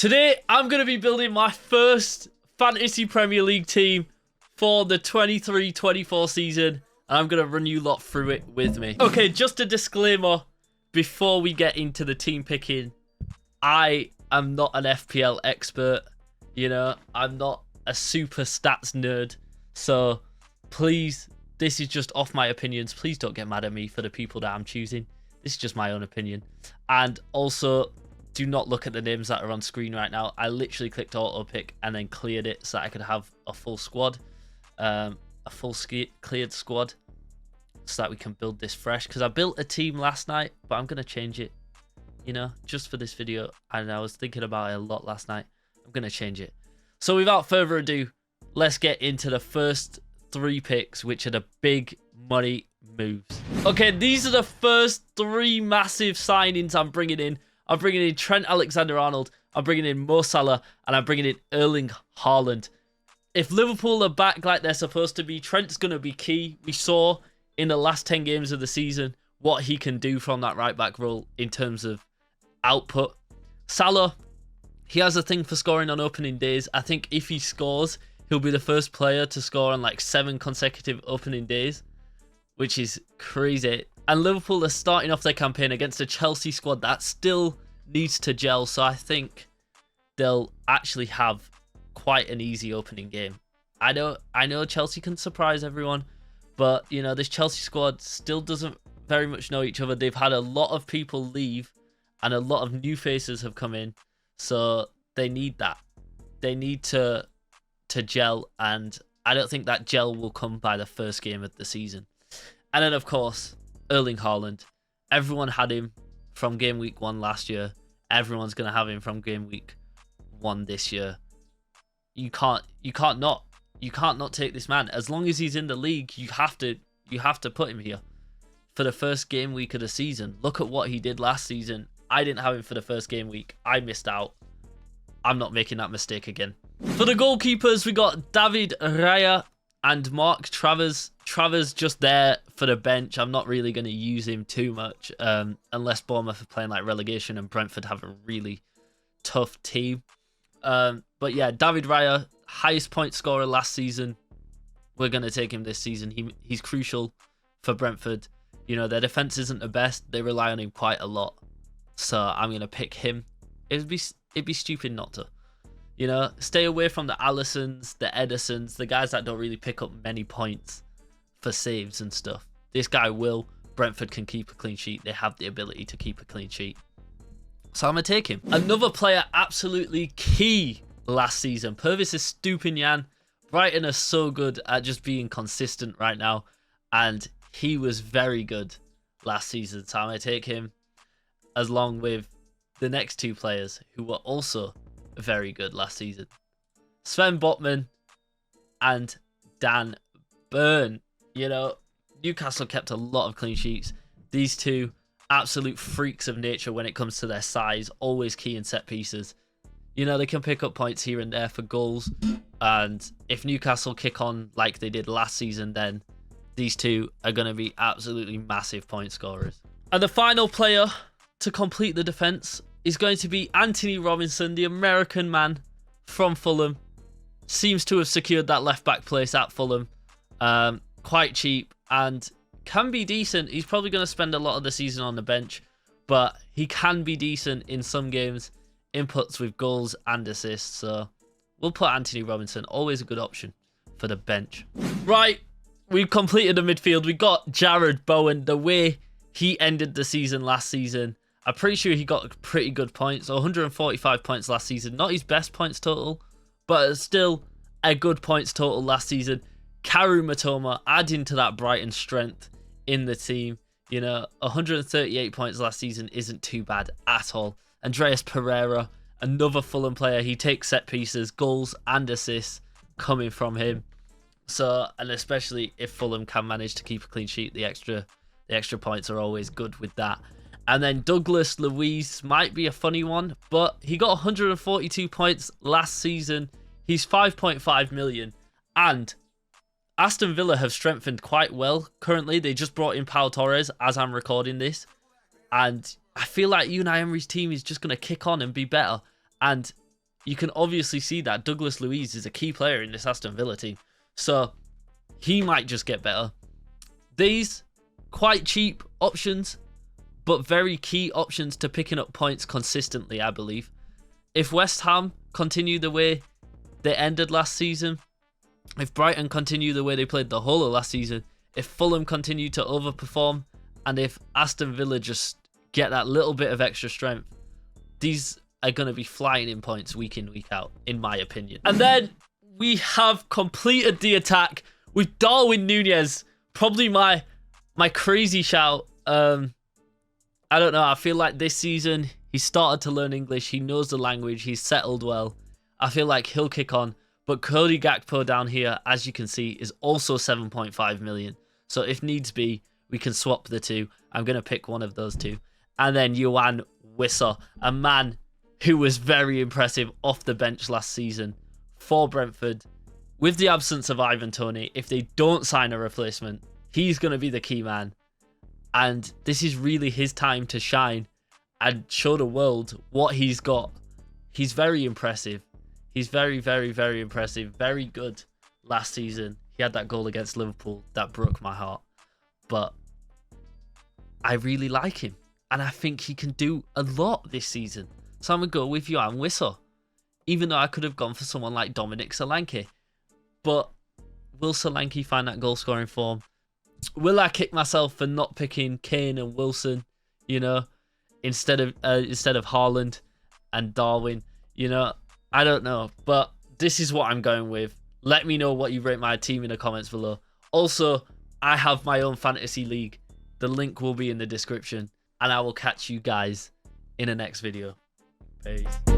Today, I'm going to be building my first Fantasy Premier League team for the 23-24 season. And I'm going to run you lot through it with me. Okay, just a disclaimer before we get into the team picking. I am not an FPL expert. You know, I'm not a super stats nerd. So, please, this is just off my opinions. Please don't get mad at me for the people that I'm choosing. This is just my own opinion. And also, do not look at the names that are on screen right now. I literally clicked auto pick and then cleared it so that I could have a full squad, cleared squad, so that we can build this fresh. Because I built a team last night, but I'm gonna change it, you know, just for this video. And I was thinking about it a lot last night. I'm gonna change it. So without further ado, let's get into the first 3 picks, which are the big money moves. Okay, these are the first 3 massive signings I'm bringing in. I'm bringing in Trent Alexander-Arnold, I'm bringing in Mo Salah, and I'm bringing in Erling Haaland. If Liverpool are back like they're supposed to be, Trent's going to be key. We saw in the last 10 games of the season what he can do from that right-back role in terms of output. Salah, he has a thing for scoring on opening days. I think if he scores, he'll be the first player to score on like 7 consecutive opening days, which is crazy. And Liverpool are starting off their campaign against a Chelsea squad that still needs to gel. So I think they'll actually have quite an easy opening game. I know Chelsea can surprise everyone, but you know, this Chelsea squad still doesn't very much know each other. They've had a lot of people leave and a lot of new faces have come in. So they need that. They need to gel, and I don't think that gel will come by the first game of the season. And then of course, Erling Haaland. Everyone had him from game week 1 last year. Everyone's going to have him from game week 1 this year. You can't not take this man. As long as he's in the league, you have to put him here for the first game week of the season. Look at what he did last season. I didn't have him for the first game week. I missed out. I'm not making that mistake again. For the goalkeepers, we got David Raya and Mark Travers. Travers just there for the bench. I'm not really going to use him too much unless Bournemouth are playing like relegation and Brentford have a really tough team. But yeah, David Raya, highest point scorer last season. We're going to take him this season. He's crucial for Brentford. You know, their defense isn't the best. They rely on him quite a lot. So I'm going to pick him. It'd be stupid not to. You know, stay away from the Allisons, the Edersons, the guys that don't really pick up many points for saves and stuff. This guy will. Brentford can keep a clean sheet. They have the ability to keep a clean sheet. So I'm going to take him. Another player absolutely key last season. Pervis Estupiñán. Brighton are so good at just being consistent right now. And he was very good last season. So I'm going to take him along with the next 2 players who were also very good last season. Sven Botman and Dan Burn. You know, Newcastle kept a lot of clean sheets. These 2 absolute freaks of nature when it comes to their size, always key in set pieces. You know, they can pick up points here and there for goals. And if Newcastle kick on like they did last season, then these 2 are going to be absolutely massive point scorers. And the final player to complete the defense is going to be Anthony Robinson, the American man from Fulham. Seems to have secured that left-back place at Fulham. Quite cheap and can be decent. He's probably going to spend a lot of the season on the bench, but he can be decent in some games. Inputs with goals and assists. So we'll put Anthony Robinson. Always a good option for the bench. Right, we've completed the midfield. We got Jared Bowen. The way he ended the season last season, I'm pretty sure he got pretty good points. 145 points last season. Not his best points total, but still a good points total last season. Karu Matoma adding to that Brighton strength in the team. You know, 138 points last season isn't too bad at all. Andreas Pereira, another Fulham player. He takes set pieces, goals and assists coming from him. So, and especially if Fulham can manage to keep a clean sheet, the extra points are always good with that. And then Douglas Luiz might be a funny one, but he got 142 points last season. He's 5.5 million. And Aston Villa have strengthened quite well currently. They just brought in Pau Torres as I'm recording this. And I feel like Unai Emery's team is just going to kick on and be better. And you can obviously see that Douglas Luiz is a key player in this Aston Villa team. So he might just get better. These quite cheap options, but very key options to picking up points consistently, I believe. If West Ham continue the way they ended last season, if Brighton continue the way they played the whole of last season, if Fulham continue to overperform, and if Aston Villa just get that little bit of extra strength, these are going to be flying in points week in, week out, in my opinion. And then we have completed the attack with Darwin Núñez, probably my crazy shout. I don't know, I feel like this season he started to learn English, he knows the language, he's settled well. I feel like he'll kick on. But Cody Gakpo down here, as you can see, is also 7.5 million. So if needs be, we can swap the two. I'm going to pick one of those two. And then Yohan Wissa, a man who was very impressive off the bench last season for Brentford. With the absence of Ivan Toney, if they don't sign a replacement, he's going to be the key man. And this is really his time to shine and show the world what he's got. He's very impressive. He's very, very, very impressive. Very good last season. He had that goal against Liverpool that broke my heart. But I really like him. And I think he can do a lot this season. So I'm going to go with Yohan Wissa. Even though I could have gone for someone like Dominic Solanke. But will Solanke find that goal scoring form? Will I kick myself for not picking Kane and Wilson, you know, instead of Haaland and Darwin, you know? I don't know, but this is what I'm going with. Let me know what you rate my team in the comments below. Also, I have my own fantasy league. The link will be in the description, and I will catch you guys in the next video. Peace.